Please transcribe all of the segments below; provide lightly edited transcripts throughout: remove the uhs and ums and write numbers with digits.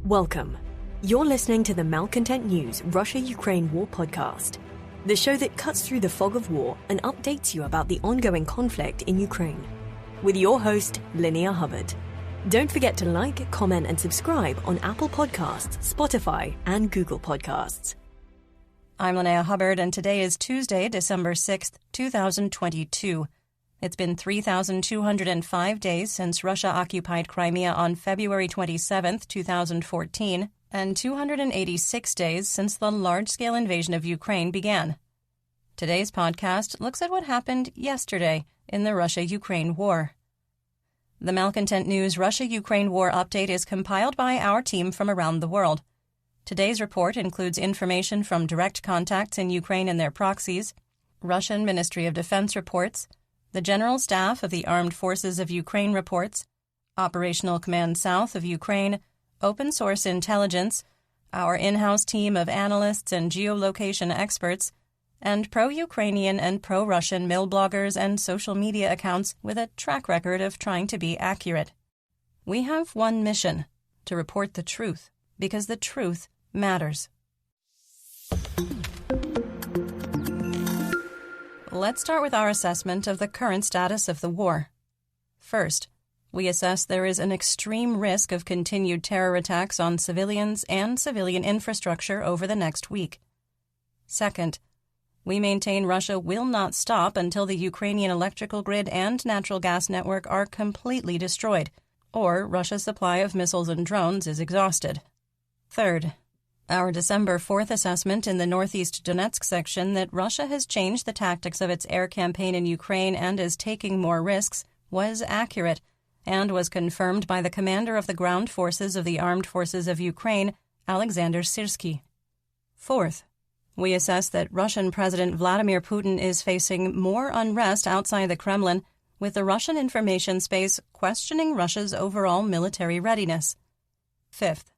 Welcome. You're listening to the Malcontent News Russia-Ukraine War podcast, the show that cuts through the fog of war and updates you about the ongoing conflict in Ukraine. With your host, Linnea Hubbard. Don't forget to like, comment, and subscribe on Apple Podcasts, Spotify, and Google Podcasts. I'm Linnea Hubbard, and today is Tuesday, December 6th, 2022. It's been 3,205 days since Russia occupied Crimea on February 27, 2014, and 286 days since the large-scale invasion of Ukraine began. Today's podcast looks at what happened yesterday in the Russia-Ukraine war. The Malcontent News Russia-Ukraine War update is compiled by our team from around the world. Today's report includes information from direct contacts in Ukraine and their proxies, Russian Ministry of Defense reports, the General Staff of the Armed Forces of Ukraine reports, Operational Command South of Ukraine, open source intelligence, our in-house team of analysts and geolocation experts, and pro-Ukrainian and pro-Russian mill bloggers and social media accounts with a track record of trying to be accurate. We have one mission: to report the truth, because the truth matters. Let's start with our assessment of the current status of the war. First, we assess there is an extreme risk of continued terror attacks on civilians and civilian infrastructure over the next week. Second, we maintain Russia will not stop until the Ukrainian electrical grid and natural gas network are completely destroyed, or Russia's supply of missiles and drones is exhausted. Third, our December 4th assessment in the northeast Donetsk section that Russia has changed the tactics of its air campaign in Ukraine and is taking more risks was accurate and was confirmed by the commander of the ground forces of the Armed Forces of Ukraine, Alexander Syrsky. Fourth, we assess that Russian President Vladimir Putin is facing more unrest outside the Kremlin, with the Russian information space questioning Russia's overall military readiness. Fifth,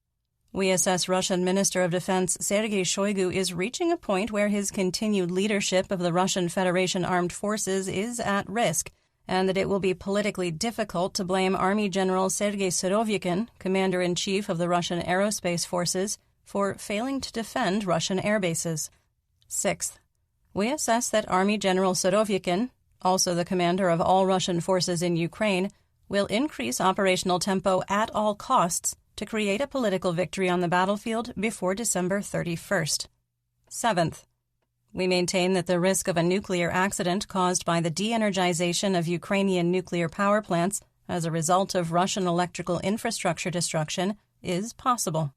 we assess Russian Minister of Defense Sergei Shoigu is reaching a point where his continued leadership of the Russian Federation Armed Forces is at risk, and that it will be politically difficult to blame Army General Sergei Surovikin, Commander-in-Chief of the Russian Aerospace Forces, for failing to defend Russian air bases. Sixth, we assess that Army General Surovikin, also the commander of all Russian forces in Ukraine, will increase operational tempo at all costs to create a political victory on the battlefield before December 31st. Seventh, we maintain that the risk of a nuclear accident caused by the de-energization of Ukrainian nuclear power plants as a result of Russian electrical infrastructure destruction is possible.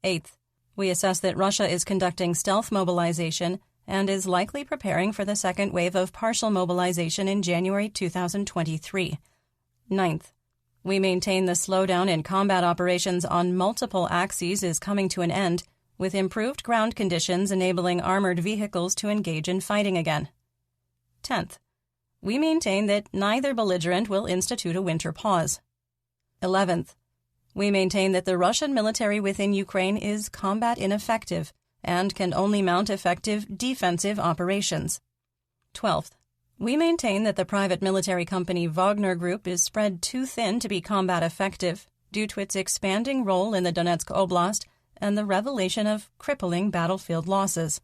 Eighth, we assess that Russia is conducting stealth mobilization and is likely preparing for the second wave of partial mobilization in January 2023. Ninth, we maintain the slowdown in combat operations on multiple axes is coming to an end, with improved ground conditions enabling armored vehicles to engage in fighting again. 10th, we maintain that neither belligerent will institute a winter pause. 11th, we maintain that the Russian military within Ukraine is combat ineffective and can only mount effective defensive operations. 12th, we maintain that the private military company Wagner Group is spread too thin to be combat effective due to its expanding role in the Donetsk Oblast and the revelation of crippling battlefield losses.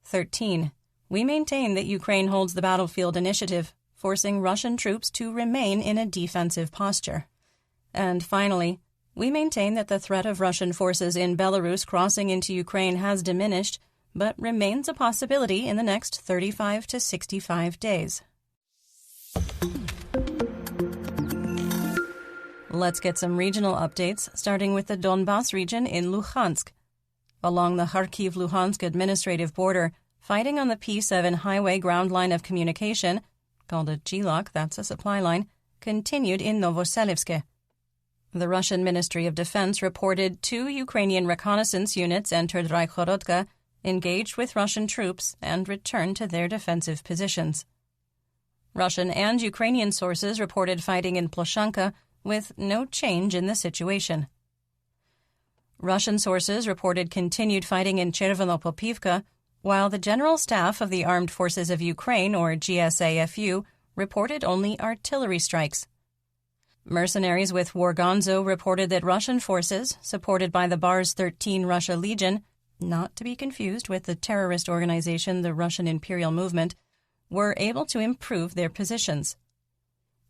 13. We maintain that Ukraine holds the battlefield initiative, forcing Russian troops to remain in a defensive posture. And finally, we maintain that the threat of Russian forces in Belarus crossing into Ukraine has diminished, but remains a possibility in the next 35 to 65 days. Let's get some regional updates, starting with the Donbas region in Luhansk. Along the Kharkiv-Luhansk administrative border, fighting on the P7 highway ground line of communication, called a GLOC, that's a supply line, continued in Novoselivsk. The Russian Ministry of Defense reported 2 Ukrainian reconnaissance units entered Raihorodka, engaged with Russian troops, and returned to their defensive positions. Russian and Ukrainian sources reported fighting in Ploshanka, with no change in the situation. Russian sources reported continued fighting in Chervonopopivka, while the General Staff of the Armed Forces of Ukraine, or GSAFU, reported only artillery strikes. Mercenaries with Wargonzo reported that Russian forces, supported by the Bars 13 Russia Legion, not to be confused with the terrorist organization the Russian Imperial Movement, were able to improve their positions.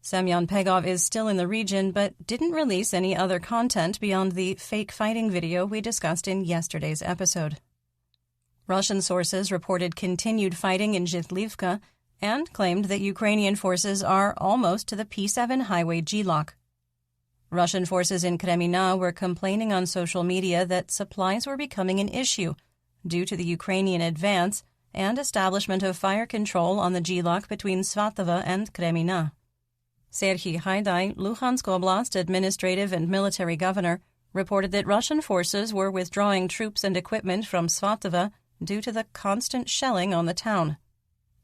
Semyon Pegov is still in the region but didn't release any other content beyond the fake fighting video we discussed in yesterday's episode. Russian sources reported continued fighting in Zhitlivka and claimed that Ukrainian forces are almost to the P7 highway G-lock. Russian forces in Kremina were complaining on social media that supplies were becoming an issue due to the Ukrainian advance and establishment of fire control on the G-lock between Svatova and Kremina. Serhiy Haidai, Luhansk Oblast administrative and military governor, reported that Russian forces were withdrawing troops and equipment from Svatova due to the constant shelling on the town.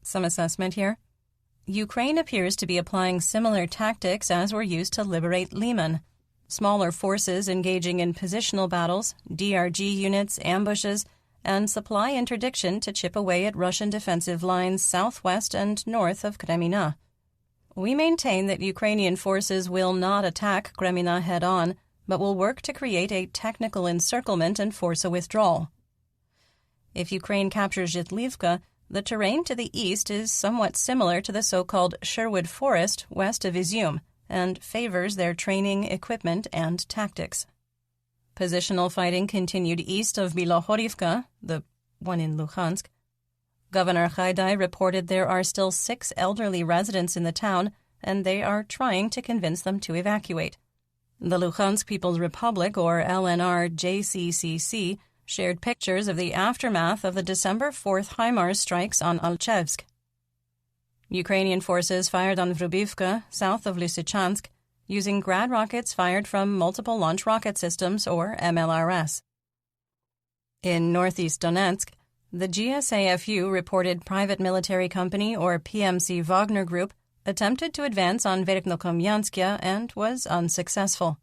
Some assessment here. Ukraine appears to be applying similar tactics as were used to liberate Liman. Smaller forces engaging in positional battles, DRG units, ambushes, and supply interdiction to chip away at Russian defensive lines southwest and north of Kremina. We maintain that Ukrainian forces will not attack Kremina head-on, but will work to create a technical encirclement and force a withdrawal. If Ukraine captures Zhitlivka, the terrain to the east is somewhat similar to the so-called Sherwood Forest west of Izium and favors their training, equipment, and tactics. Positional fighting continued east of Bilohorivka, the one in Luhansk. Governor Haidai reported there are still 6 elderly residents in the town, and they are trying to convince them to evacuate. The Luhansk People's Republic, or LNR-JCCC, shared pictures of the aftermath of the December 4th HIMARS strikes on Alchevsk. Ukrainian forces fired on Vrubivka, south of Lysychansk, using Grad rockets fired from multiple launch rocket systems, or MLRS. In northeast Donetsk, the GSAFU reported private military company, or PMC Wagner Group, attempted to advance on Verkhnokamianskaya and was unsuccessful.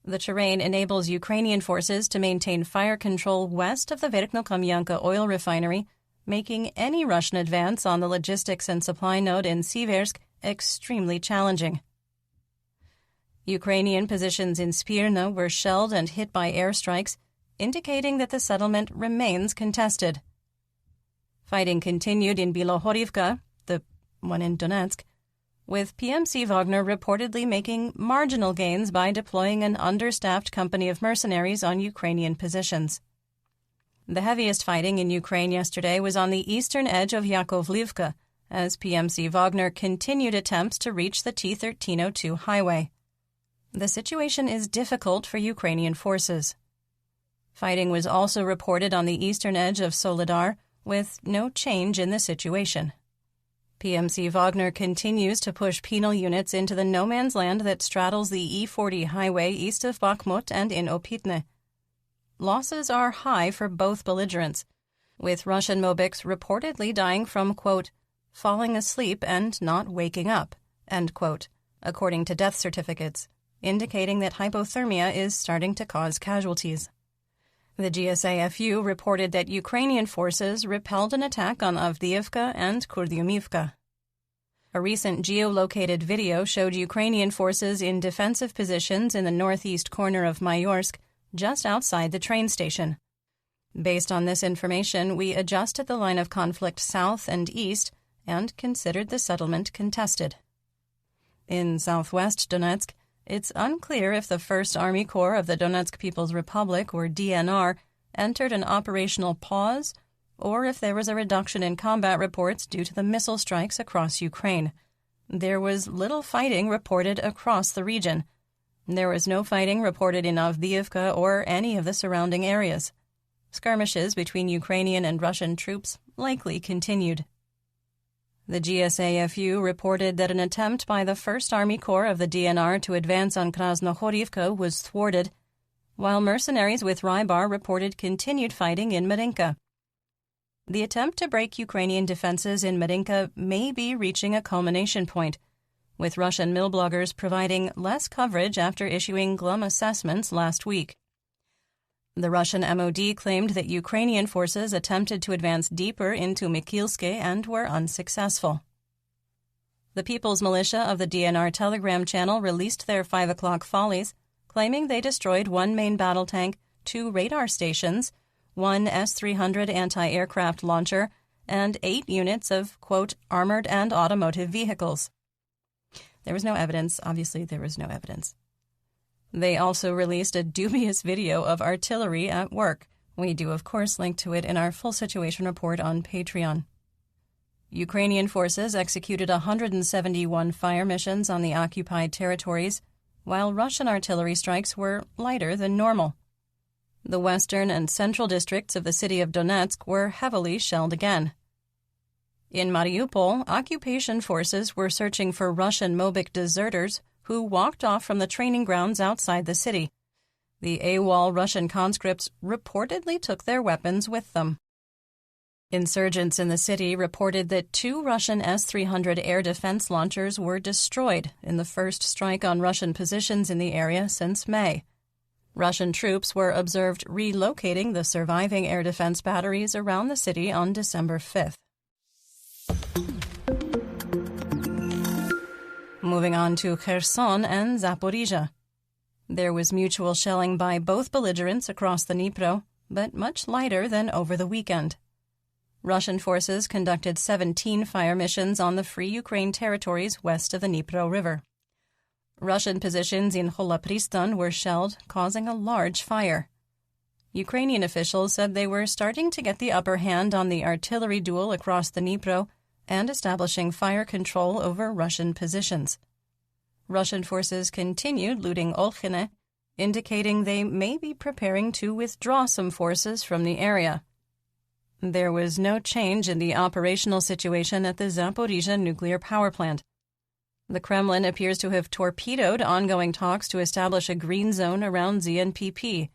The terrain enables Ukrainian forces to maintain fire control west of the Verkhnokamianka oil refinery, making any Russian advance on the logistics and supply node in Siversk extremely challenging. Ukrainian positions in Spirna were shelled and hit by airstrikes, indicating that the settlement remains contested. Fighting continued in Bilohorivka, the one in Donetsk, with PMC Wagner reportedly making marginal gains by deploying an understaffed company of mercenaries on Ukrainian positions. The heaviest fighting in Ukraine yesterday was on the eastern edge of Yakovlivka, as PMC Wagner continued attempts to reach the T-1302 highway. The situation is difficult for Ukrainian forces. Fighting was also reported on the eastern edge of Soledar, with no change in the situation. PMC Wagner continues to push penal units into the no-man's land that straddles the E40 highway east of Bakhmut and in Opitne. Losses are high for both belligerents, with Russian Mobics reportedly dying from, quote, falling asleep and not waking up, end quote, according to death certificates, indicating that hypothermia is starting to cause casualties. The GSAFU reported that Ukrainian forces repelled an attack on Avdiivka and Kurdyumivka. A recent geolocated video showed Ukrainian forces in defensive positions in the northeast corner of Mayorsk, just outside the train station. Based on this information, we adjusted the line of conflict south and east and considered the settlement contested. In southwest Donetsk, it's unclear if the 1st Army Corps of the Donetsk People's Republic, or DNR, entered an operational pause, or if there was a reduction in combat reports due to the missile strikes across Ukraine. There was little fighting reported across the region. There was no fighting reported in Avdiivka or any of the surrounding areas. Skirmishes between Ukrainian and Russian troops likely continued. The GSAFU reported that an attempt by the 1st Army Corps of the DNR to advance on Krasnohorivka was thwarted, while mercenaries with Rybar reported continued fighting in Marinka. The attempt to break Ukrainian defenses in Marinka may be reaching a culmination point, with Russian mill bloggers providing less coverage after issuing glum assessments last week. The Russian MOD claimed that Ukrainian forces attempted to advance deeper into Mikilske and were unsuccessful. The People's Militia of the DNR Telegram channel released their 5 o'clock volleys, claiming they destroyed 1 main battle tank, 2 radar stations, 1 S-300 anti-aircraft launcher, and 8 units of, quote, armored and automotive vehicles. There was no evidence. Obviously, there was no evidence. They also released a dubious video of artillery at work. We do, of course, link to it in our full situation report on Patreon. Ukrainian forces executed 171 fire missions on the occupied territories, while Russian artillery strikes were lighter than normal. The western and central districts of the city of Donetsk were heavily shelled again. In Mariupol, occupation forces were searching for Russian Mobic deserters who walked off from the training grounds outside the city. The AWOL Russian conscripts reportedly took their weapons with them. Insurgents in the city reported that 2 Russian S-300 air defense launchers were destroyed in the first strike on Russian positions in the area since May. Russian troops were observed relocating the surviving air defense batteries around the city on December 5th. Moving on to Kherson and Zaporizhia. There was mutual shelling by both belligerents across the Dnipro, but much lighter than over the weekend. Russian forces conducted 17 fire missions on the Free Ukraine territories west of the Dnipro River. Russian positions in Holopristan were shelled, causing a large fire. Ukrainian officials said they were starting to get the upper hand on the artillery duel across the Dnipro and establishing fire control over Russian positions. Russian forces continued looting Olkhine, indicating they may be preparing to withdraw some forces from the area. There was no change in the operational situation at the Zaporizhia nuclear power plant. The Kremlin appears to have torpedoed ongoing talks to establish a green zone around ZNPP.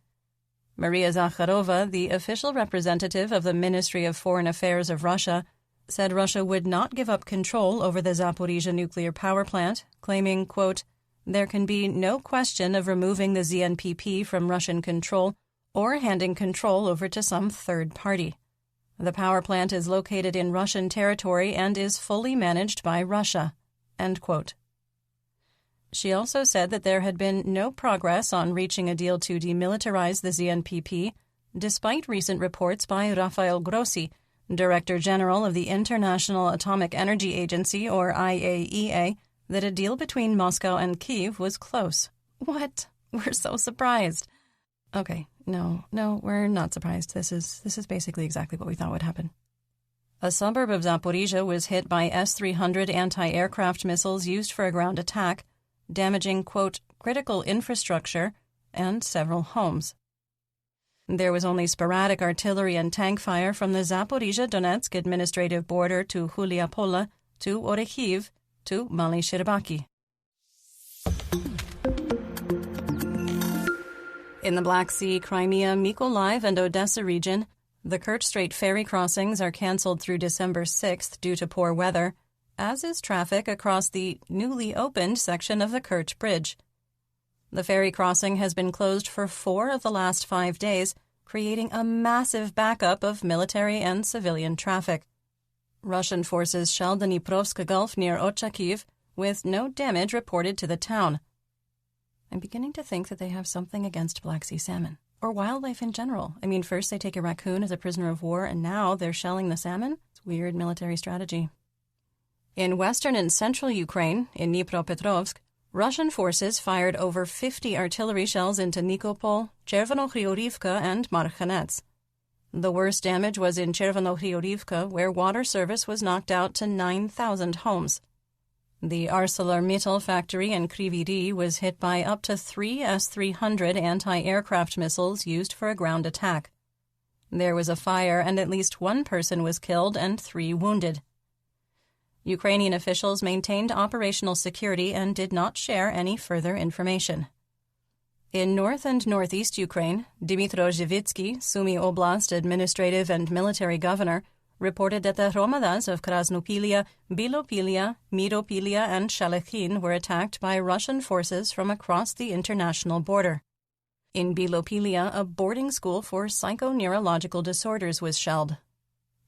Maria Zakharova, the official representative of the Ministry of Foreign Affairs of Russia, said Russia would not give up control over the Zaporizhia nuclear power plant, claiming, quote, there can be no question of removing the ZNPP from Russian control or handing control over to some third party. The power plant is located in Russian territory and is fully managed by Russia, end quote. She also said that there had been no progress on reaching a deal to demilitarize the ZNPP, despite recent reports by Rafael Grossi, Director General of the International Atomic Energy Agency, or IAEA, that a deal between Moscow and Kyiv was close. What? We're so surprised. Okay, no, we're not surprised. This is basically exactly what we thought would happen. A suburb of Zaporizhia was hit by S-300 anti-aircraft missiles used for a ground attack, damaging, quote, critical infrastructure and several homes. There was only sporadic artillery and tank fire from the Zaporizhia-Donetsk administrative border to Huliapola, to Orekhiv, to Mali Shiribaki. In the Black Sea, Crimea, Mykolaiv, and Odessa region, the Kerch Strait ferry crossings are canceled through December 6th due to poor weather, as is traffic across the newly opened section of the Kerch Bridge. The ferry crossing has been closed for 4 of the last 5 days, creating a massive backup of military and civilian traffic. Russian forces shelled the Dniprovsk Gulf near Ochakiv, with no damage reported to the town. I'm beginning to think that they have something against Black Sea salmon, or wildlife in general. I mean, first they take a raccoon as a prisoner of war, and now they're shelling the salmon? It's weird military strategy. In western and central Ukraine, in Dnipropetrovsk, Russian forces fired over 50 artillery shells into Nikopol, Chervonohriorivka, and Marhanets. The worst damage was in Chervonohriorivka, where water service was knocked out to 9,000 homes. The ArcelorMittal factory in Kryvyi Rih was hit by up to 3 S-300 anti-aircraft missiles used for a ground attack. There was a fire and at least 1 person was killed and 3 wounded. Ukrainian officials maintained operational security and did not share any further information. In north and northeast Ukraine, Dmytro Zhivitsky, Sumy Oblast administrative and military governor, reported that the hromadas of Krasnopilia, Bilopilia, Miropilia, and Shalechin were attacked by Russian forces from across the international border. In Bilopilia, a boarding school for psychoneurological disorders was shelled.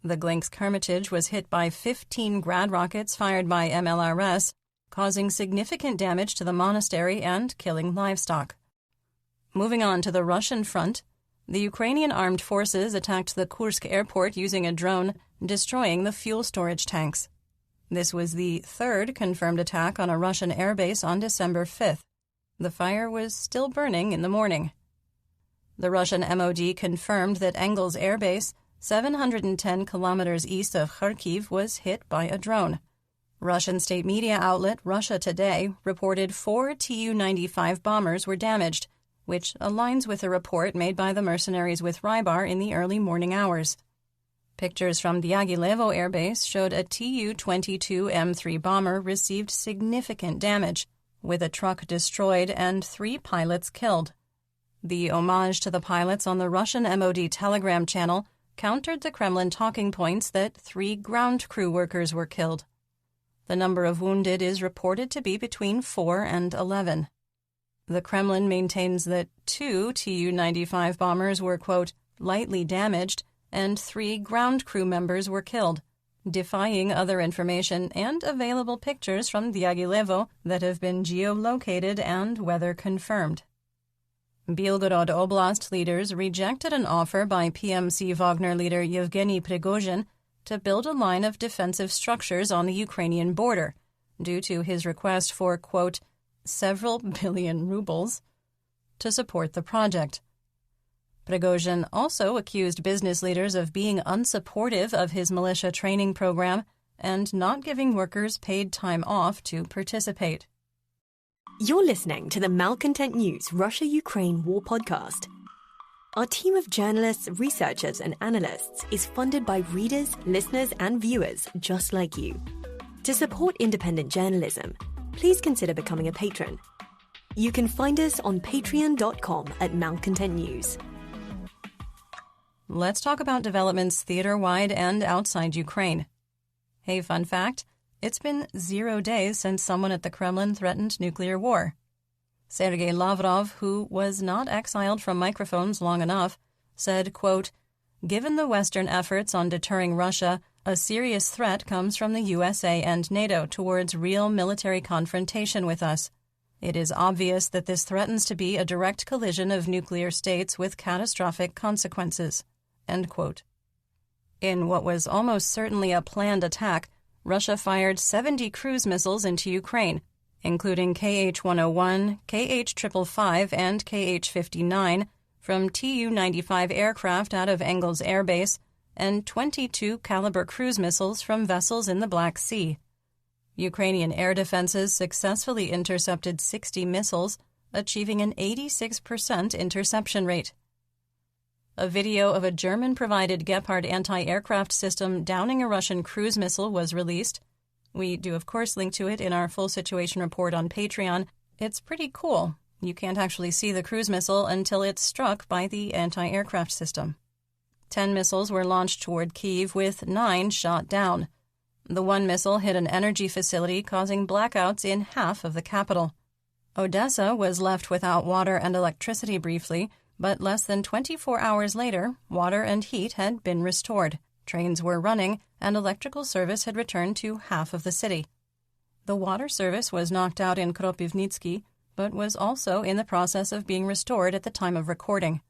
The Glinks Hermitage was hit by 15 Grad rockets fired by MLRS, causing significant damage to the monastery and killing livestock. Moving on to the Russian front, the Ukrainian armed forces attacked the Kursk airport using a drone, destroying the fuel storage tanks. This was the third confirmed attack on a Russian airbase on December 5th. The fire was still burning in the morning. The Russian MOD confirmed that Engels Air Base, 710 kilometers east of Kharkiv, was hit by a drone. Russian state media outlet Russia Today reported 4 Tu-95 bombers were damaged, which aligns with a report made by the mercenaries with Rybar in the early morning hours. Pictures from Diaghilevo Air Base showed a Tu-22 M3 bomber received significant damage, with a truck destroyed and 3 pilots killed. The homage to the pilots on the Russian MOD Telegram channel countered the Kremlin talking points that 3 ground crew workers were killed. The number of wounded is reported to be between 4 and 11. The Kremlin maintains that 2 Tu-95 bombers were, quote, lightly damaged, and 3 ground crew members were killed, defying other information and available pictures from Diaghilevo that have been geolocated and weather confirmed. Belgorod Oblast leaders rejected an offer by PMC Wagner leader Yevgeny Prigozhin to build a line of defensive structures on the Ukrainian border, due to his request for, quote, several billion rubles to support the project. Prigozhin also accused business leaders of being unsupportive of his militia training program and not giving workers paid time off to participate. You're listening to the Malcontent News Russia-Ukraine War Podcast. Our team of journalists, researchers, and analysts is funded by readers, listeners, and viewers just like you. To support independent journalism, please consider becoming a patron. You can find us on patreon.com/Malcontent News. Let's talk about developments theater-wide and outside Ukraine. Hey, fun fact, it's been 0 days since someone at the Kremlin threatened nuclear war. Sergei Lavrov, who was not exiled from microphones long enough, said, quote, given the Western efforts on deterring Russia, a serious threat comes from the USA and NATO towards real military confrontation with us. It is obvious that this threatens to be a direct collision of nuclear states with catastrophic consequences. End quote. In what was almost certainly a planned attack, Russia fired 70 cruise missiles into Ukraine, including KH-101, KH-555, and KH-59 from Tu-95 aircraft out of Engels Air Base, and 22 caliber cruise missiles from vessels in the Black Sea. Ukrainian air defenses successfully intercepted 60 missiles, achieving an 86% interception rate. A video of a German-provided Gepard anti-aircraft system downing a Russian cruise missile was released. We do, of course, link to it in our full situation report on Patreon. It's pretty cool. You can't actually see the cruise missile until it's struck by the anti-aircraft system. 10 missiles were launched toward Kyiv, with 9 shot down. The one missile hit an energy facility, causing blackouts in half of the capital. Odessa was left without water and electricity briefly, but less than 24 hours later, water and heat had been restored. Trains were running, and electrical service had returned to half of the city. The water service was knocked out in Kropivnitsky, but was also in the process of being restored at the time of recording.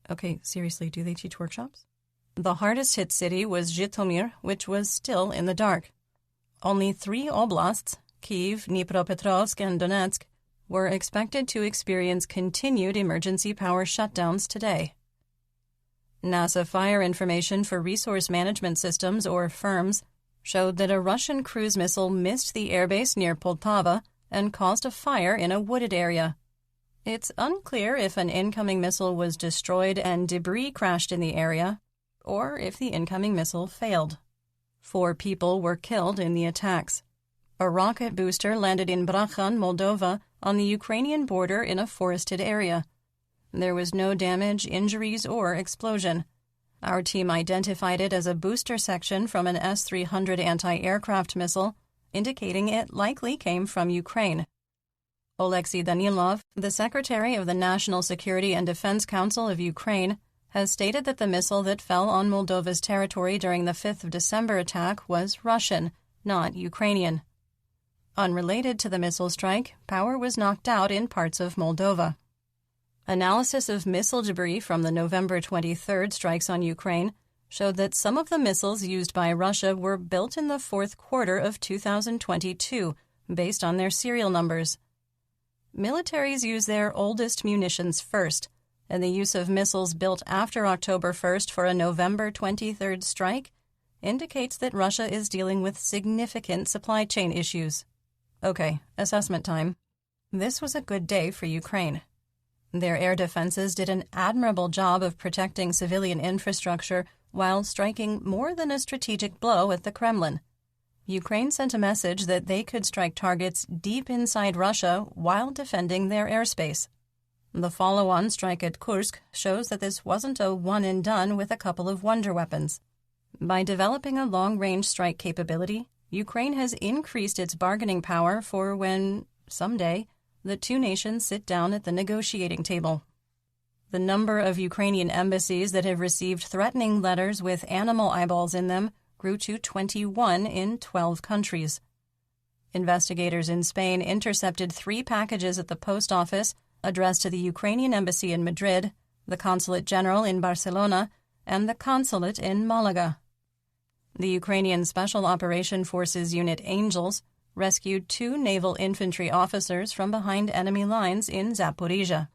Okay, seriously, do they teach workshops? The hardest-hit city was Zhytomyr, which was still in the dark. Only 3 oblasts, Kyiv, Dnipropetrovsk, and Donetsk, were expected to experience continued emergency power shutdowns today. NASA fire information for Resource Management Systems, or FIRMS, showed that a Russian cruise missile missed the airbase near Poltava and caused a fire in a wooded area. It's unclear if an incoming missile was destroyed and debris crashed in the area, or if the incoming missile failed. 4 people were killed in the attacks. A rocket booster landed in Brachan, Moldova, on the Ukrainian border in a forested area. There was no damage, injuries, or explosion. Our team identified it as a booster section from an S-300 anti-aircraft missile, indicating it likely came from Ukraine. Oleksiy Danilov, the Secretary of the National Security and Defense Council of Ukraine, has stated that the missile that fell on Moldova's territory during the 5th of December attack was Russian, not Ukrainian. Unrelated to the missile strike, power was knocked out in parts of Moldova. Analysis of missile debris from the November 23rd strikes on Ukraine showed that some of the missiles used by Russia were built in the fourth quarter of 2022, based on their serial numbers. Militaries use their oldest munitions first, and the use of missiles built after October 1st for a November 23rd strike indicates that Russia is dealing with significant supply chain issues. Okay, assessment time. This was a good day for Ukraine. Their air defenses did an admirable job of protecting civilian infrastructure while striking more than a strategic blow at the Kremlin. Ukraine sent a message that they could strike targets deep inside Russia while defending their airspace. The follow-on strike at Kursk shows that this wasn't a one-and-done with a couple of wonder weapons. By developing a long-range strike capability, Ukraine has increased its bargaining power for when, someday, the two nations sit down at the negotiating table. The number of Ukrainian embassies that have received threatening letters with animal eyeballs in them grew to 21 in 12 countries. Investigators in Spain intercepted 3 packages at the post office addressed to the Ukrainian embassy in Madrid, the consulate general in Barcelona, and the consulate in Malaga. The Ukrainian Special Operation Forces Unit Angels rescued 2 naval infantry officers from behind enemy lines in Zaporizhia.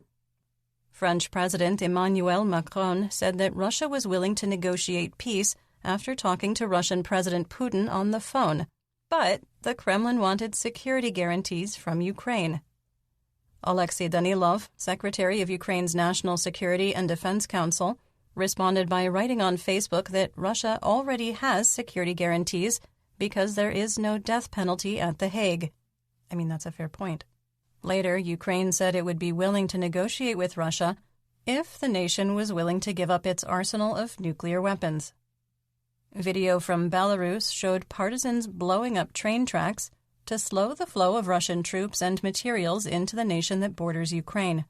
French President Emmanuel Macron said that Russia was willing to negotiate peace after talking to Russian President Putin on the phone, but the Kremlin wanted security guarantees from Ukraine. Alexei Danilov, Secretary of Ukraine's National Security and Defense Council, responded by writing on Facebook that Russia already has security guarantees because there is no death penalty at The Hague. I mean, that's a fair point. Later, Ukraine said it would be willing to negotiate with Russia if the nation was willing to give up its arsenal of nuclear weapons. Video from Belarus showed partisans blowing up train tracks to slow the flow of Russian troops and materials into the nation that borders Ukraine.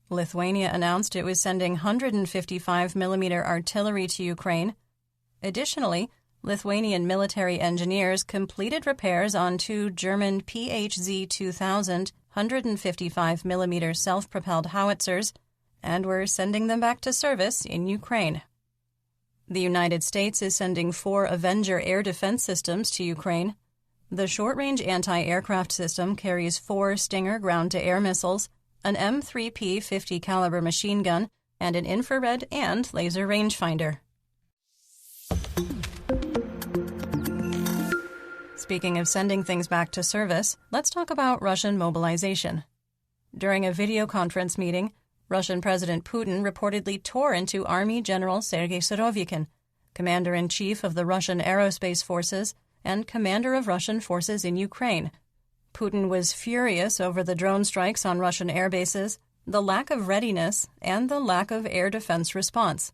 Lithuania announced it was sending 155mm artillery to Ukraine. Additionally, Lithuanian military engineers completed repairs on 2 German PHZ-2000 155mm self-propelled howitzers and were sending them back to service in Ukraine. The United States is sending 4 Avenger air defense systems to Ukraine. The short-range anti-aircraft system carries 4 Stinger ground-to-air missiles, an M3P 50 caliber machine gun, and an infrared and laser rangefinder. Speaking of sending things back to service, let's talk about Russian mobilization. During a video conference meeting, Russian President Putin reportedly tore into Army General Sergei Surovikin, Commander-in-Chief of the Russian Aerospace Forces and Commander of Russian forces in Ukraine. Putin was furious over the drone strikes on Russian air bases, the lack of readiness, and the lack of air defense response.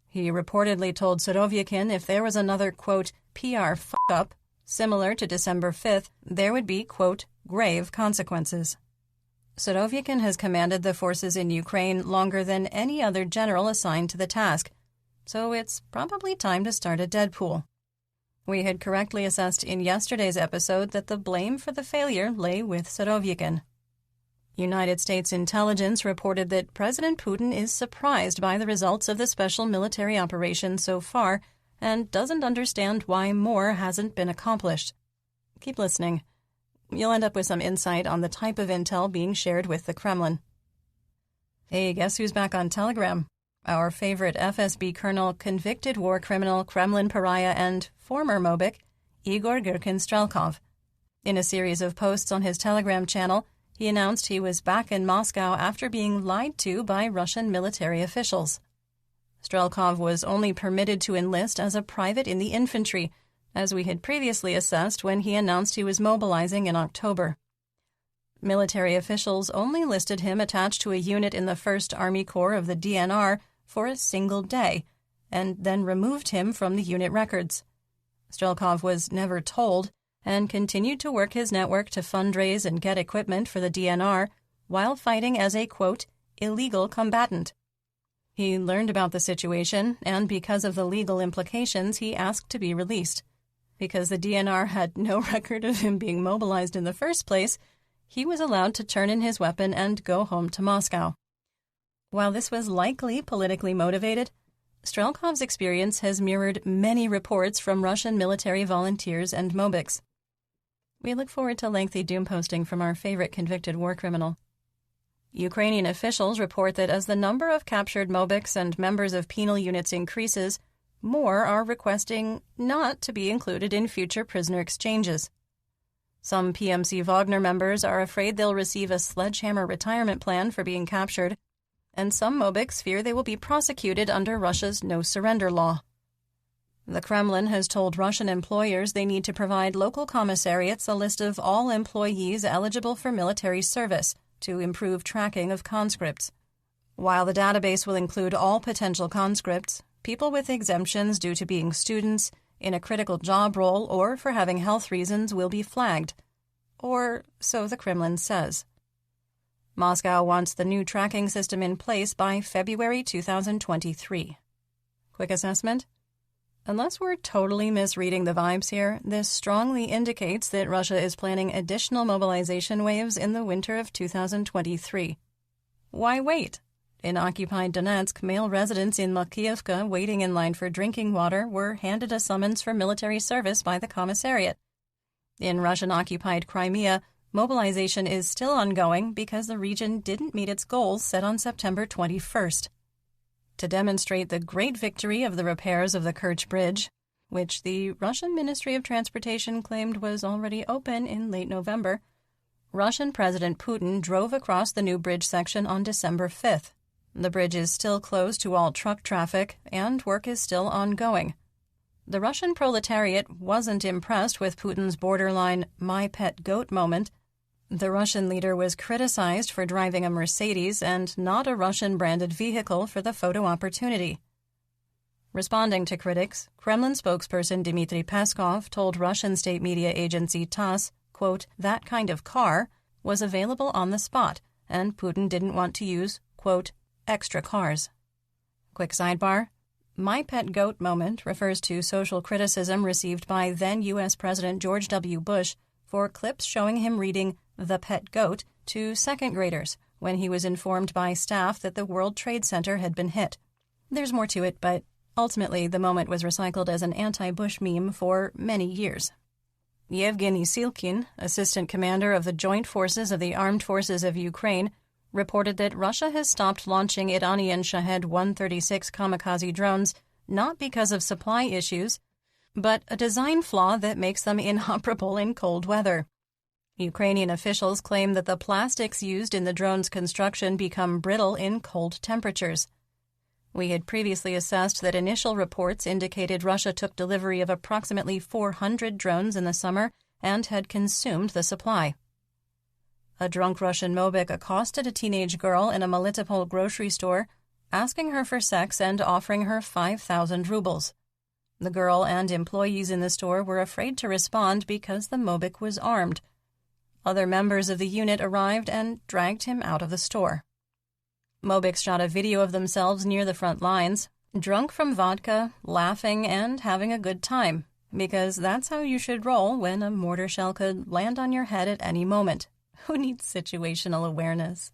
He reportedly told Surovikin if there was another, quote, PR fuck-up, similar to December 5th, there would be, quote, grave consequences. Surovikin has commanded the forces in Ukraine longer than any other general assigned to the task, so it's probably time to start a Deadpool. We had correctly assessed in yesterday's episode that the blame for the failure lay with Surovikin. United States intelligence reported that President Putin is surprised by the results of the special military operation so far and doesn't understand why more hasn't been accomplished. Keep listening. You'll end up with some insight on the type of intel being shared with the Kremlin. Hey, guess who's back on Telegram? Our favorite FSB colonel, convicted war criminal, Kremlin pariah, and former Mobik, Igor Girkin-Strelkov. In a series of posts on his Telegram channel, he announced he was back in Moscow after being lied to by Russian military officials. Strelkov was only permitted to enlist as a private in the infantry, as we had previously assessed when he announced he was mobilizing in October. Military officials only listed him attached to a unit in the 1st Army Corps of the DNR for a single day, and then removed him from the unit records. Strelkov was never told, and continued to work his network to fundraise and get equipment for the DNR while fighting as a, quote, illegal combatant. He learned about the situation, and because of the legal implications, he asked to be released. Because the DNR had no record of him being mobilized in the first place, he was allowed to turn in his weapon and go home to Moscow. While this was likely politically motivated, Strelkov's experience has mirrored many reports from Russian military volunteers and Mobiks. We look forward to lengthy doom posting from our favorite convicted war criminal. Ukrainian officials report that as the number of captured Mobiks and members of penal units increases, more are requesting not to be included in future prisoner exchanges. Some PMC Wagner members are afraid they'll receive a sledgehammer retirement plan for being captured, and some Mobiks fear they will be prosecuted under Russia's no-surrender law. The Kremlin has told Russian employers they need to provide local commissariats a list of all employees eligible for military service to improve tracking of conscripts. While the database will include all potential conscripts, people with exemptions due to being students, in a critical job role, or for having health reasons will be flagged. Or so the Kremlin says. Moscow wants the new tracking system in place by February 2023. Quick assessment? Unless we're totally misreading the vibes here, this strongly indicates that Russia is planning additional mobilization waves in the winter of 2023. Why wait? In occupied Donetsk, male residents in Makiivka waiting in line for drinking water were handed a summons for military service by the commissariat. In Russian-occupied Crimea, mobilization is still ongoing because the region didn't meet its goals set on September 21st. To demonstrate the great victory of the repairs of the Kerch Bridge, which the Russian Ministry of Transportation claimed was already open in late November, Russian President Putin drove across the new bridge section on December 5th. The bridge is still closed to all truck traffic, and work is still ongoing. The Russian proletariat wasn't impressed with Putin's borderline "my pet goat" moment. The Russian leader was criticized for driving a Mercedes and not a Russian-branded vehicle for the photo opportunity. Responding to critics, Kremlin spokesperson Dmitry Peskov told Russian state media agency TASS, quote, "that kind of car" was available on the spot, and Putin didn't want to use, quote, "extra cars." Quick sidebar. My pet goat moment refers to social criticism received by then U.S. President George W. Bush for clips showing him reading The Pet Goat to second graders when he was informed by staff that the World Trade Center had been hit. There's more to it, but ultimately the moment was recycled as an anti-Bush meme for many years. Yevgeny Silkin, assistant commander of the Joint Forces of the Armed Forces of Ukraine, reported that Russia has stopped launching Iranian Shahed 136 kamikaze drones not because of supply issues, but a design flaw that makes them inoperable in cold weather. Ukrainian officials claim that the plastics used in the drone's construction become brittle in cold temperatures. We had previously assessed that initial reports indicated Russia took delivery of approximately 400 drones in the summer and had consumed the supply. A drunk Russian Mobik accosted a teenage girl in a Melitopol grocery store, asking her for sex and offering her 5,000 rubles. The girl and employees in the store were afraid to respond because the Mobik was armed. Other members of the unit arrived and dragged him out of the store. Mobiks shot a video of themselves near the front lines, drunk from vodka, laughing and having a good time, because that's how you should roll when a mortar shell could land on your head at any moment. Who needs situational awareness?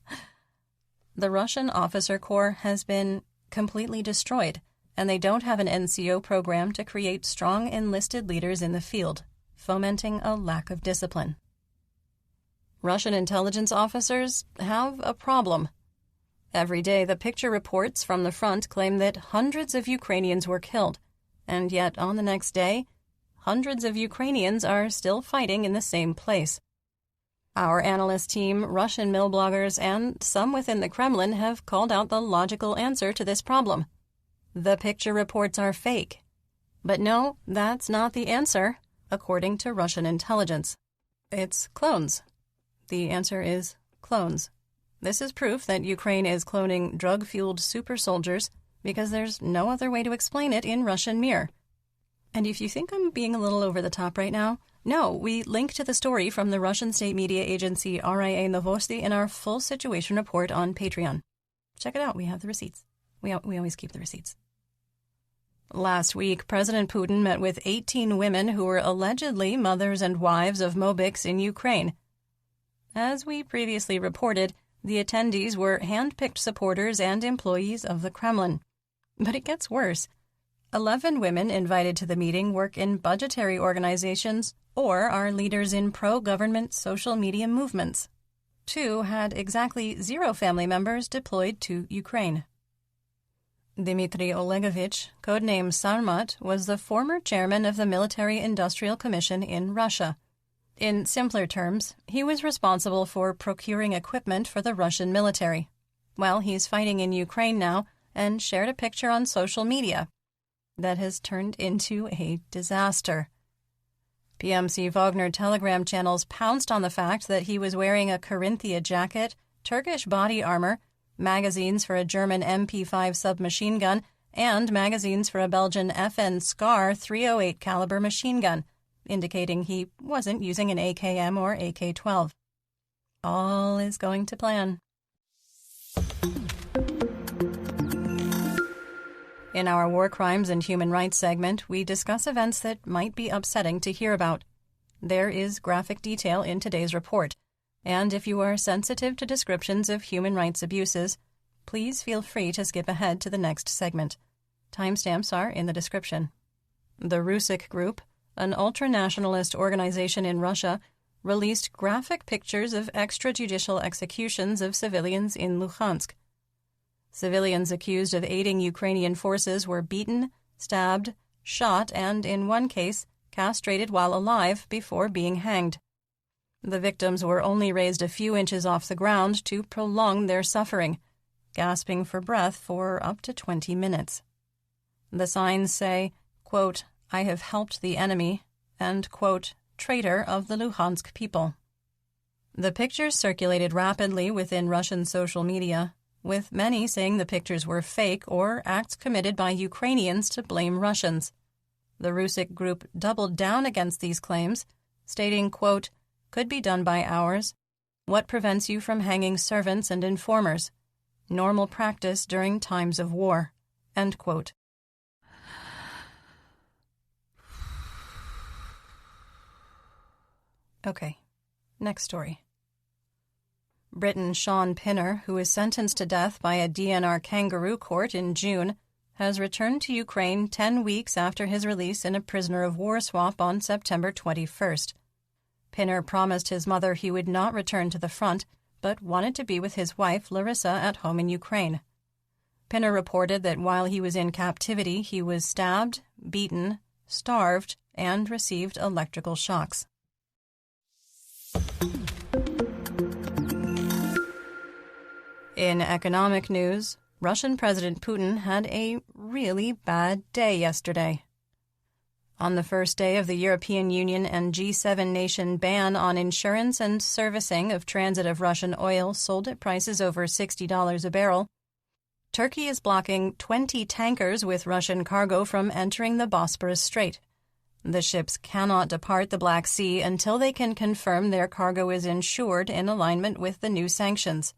The Russian officer corps has been completely destroyed, and they don't have an NCO program to create strong enlisted leaders in the field, fomenting a lack of discipline. Russian intelligence officers have a problem. Every day, the picture reports from the front claim that hundreds of Ukrainians were killed, and yet on the next day, hundreds of Ukrainians are still fighting in the same place. Our analyst team, Russian mill bloggers, and some within the Kremlin have called out the logical answer to this problem. The picture reports are fake. But no, that's not the answer, according to Russian intelligence. It's clones. The answer is clones. This is proof that Ukraine is cloning drug-fueled super soldiers because there's no other way to explain it in Russian Mir. And if you think I'm being a little over the top right now, no, we link to the story from the Russian state media agency RIA Novosti in our full situation report on Patreon. Check it out, we have the receipts. We always keep the receipts. Last week, President Putin met with 18 women who were allegedly mothers and wives of Mobiks in Ukraine. As we previously reported, the attendees were hand-picked supporters and employees of the Kremlin. But it gets worse. 11 women invited to the meeting work in budgetary organizations or are leaders in pro-government social media movements. 2 had exactly 0 family members deployed to Ukraine. Dmitry Olegovich, codenamed Sarmat, was the former chairman of the Military-Industrial Commission in Russia. In simpler terms, he was responsible for procuring equipment for the Russian military. Well, he's fighting in Ukraine now and shared a picture on social media that has turned into a disaster. PMC Wagner Telegram channels pounced on the fact that he was wearing a Carinthia jacket, Turkish body armor, magazines for a German MP5 submachine gun, and magazines for a Belgian FN Scar 308 caliber machine gun, indicating he wasn't using an AKM or AK-12. All is going to plan. In our War Crimes and Human Rights segment, we discuss events that might be upsetting to hear about. There is graphic detail in today's report, and if you are sensitive to descriptions of human rights abuses, please feel free to skip ahead to the next segment. Timestamps are in the description. The Rusik Group, an ultra-nationalist organization in Russia, released graphic pictures of extrajudicial executions of civilians in Luhansk. Civilians accused of aiding Ukrainian forces were beaten, stabbed, shot, and, in one case, castrated while alive before being hanged. The victims were only raised a few inches off the ground to prolong their suffering, gasping for breath for up to 20 minutes. The signs say, quote, "I have helped the enemy," and, quote, "traitor of the Luhansk people." The pictures circulated rapidly within Russian social media, with many saying the pictures were fake or acts committed by Ukrainians to blame Russians. The Rusik Group doubled down against these claims, stating, quote, "Could be done by hours. What prevents you from hanging servants and informers? Normal practice during times of war." End quote. Okay, next story. Briton Sean Pinner, who was sentenced to death by a DNR kangaroo court in June, has returned to Ukraine 10 weeks after his release in a prisoner of war swap on September 21st. Pinner promised his mother he would not return to the front, but wanted to be with his wife, Larissa, at home in Ukraine. Pinner reported that while he was in captivity, he was stabbed, beaten, starved, and received electrical shocks. In economic news, Russian President Putin had a really bad day yesterday. On the first day of the European Union and G7 nation ban on insurance and servicing of transit of Russian oil sold at prices over $60 a barrel, Turkey is blocking 20 tankers with Russian cargo from entering the Bosporus Strait. The ships cannot depart the Black Sea until they can confirm their cargo is insured in alignment with the new sanctions.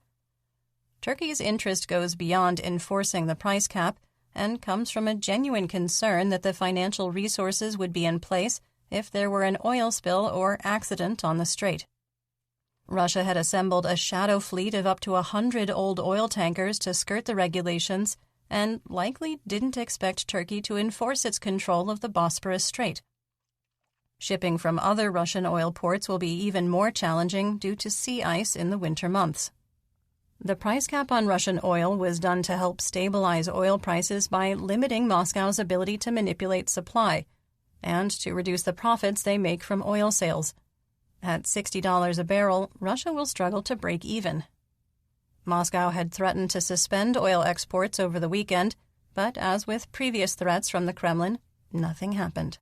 Turkey's interest goes beyond enforcing the price cap and comes from a genuine concern that the financial resources would be in place if there were an oil spill or accident on the strait. Russia had assembled a shadow fleet of up to 100 old oil tankers to skirt the regulations and likely didn't expect Turkey to enforce its control of the Bosporus Strait. Shipping from other Russian oil ports will be even more challenging due to sea ice in the winter months. The price cap on Russian oil was done to help stabilize oil prices by limiting Moscow's ability to manipulate supply and to reduce the profits they make from oil sales. At $60 a barrel, Russia will struggle to break even. Moscow had threatened to suspend oil exports over the weekend, but as with previous threats from the Kremlin, nothing happened.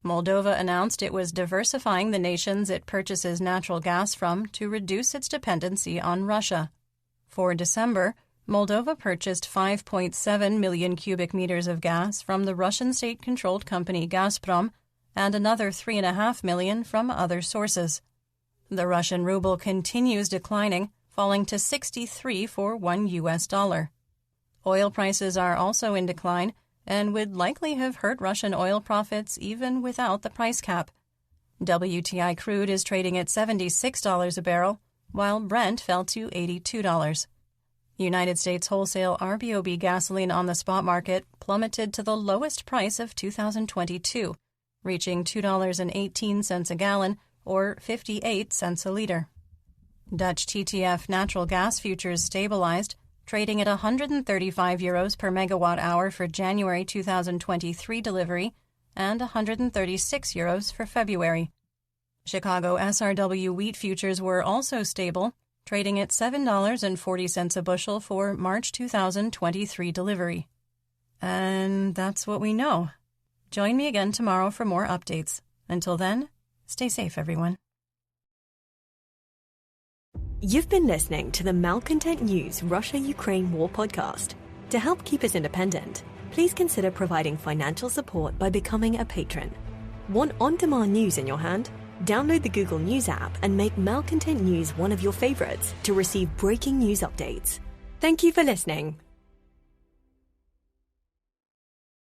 Moldova announced it was diversifying the nations it purchases natural gas from to reduce its dependency on Russia. For December, Moldova purchased 5.7 million cubic meters of gas from the Russian state-controlled company Gazprom and another 3.5 million from other sources. The Russian ruble continues declining, falling to 63 for $1. Oil prices are also in decline and would likely have hurt Russian oil profits even without the price cap. WTI crude is trading at $76 a barrel, while Brent fell to $82. United States wholesale RBOB gasoline on the spot market plummeted to the lowest price of 2022, reaching $2.18 a gallon, or 58 cents a liter. Dutch TTF natural gas futures stabilized, trading at €135 per megawatt-hour for January 2023 delivery and €136 for February. Chicago SRW wheat futures were also stable, trading at $7.40 a bushel for March 2023 delivery. And that's what we know. Join me again tomorrow for more updates. Until then, stay safe, everyone. You've been listening to the Malcontent News Russia-Ukraine War podcast. To help keep us independent, please consider providing financial support by becoming a patron. Want on-demand news in your hand? Download the Google News app and make Malcontent News one of your favorites to receive breaking news updates. Thank you for listening.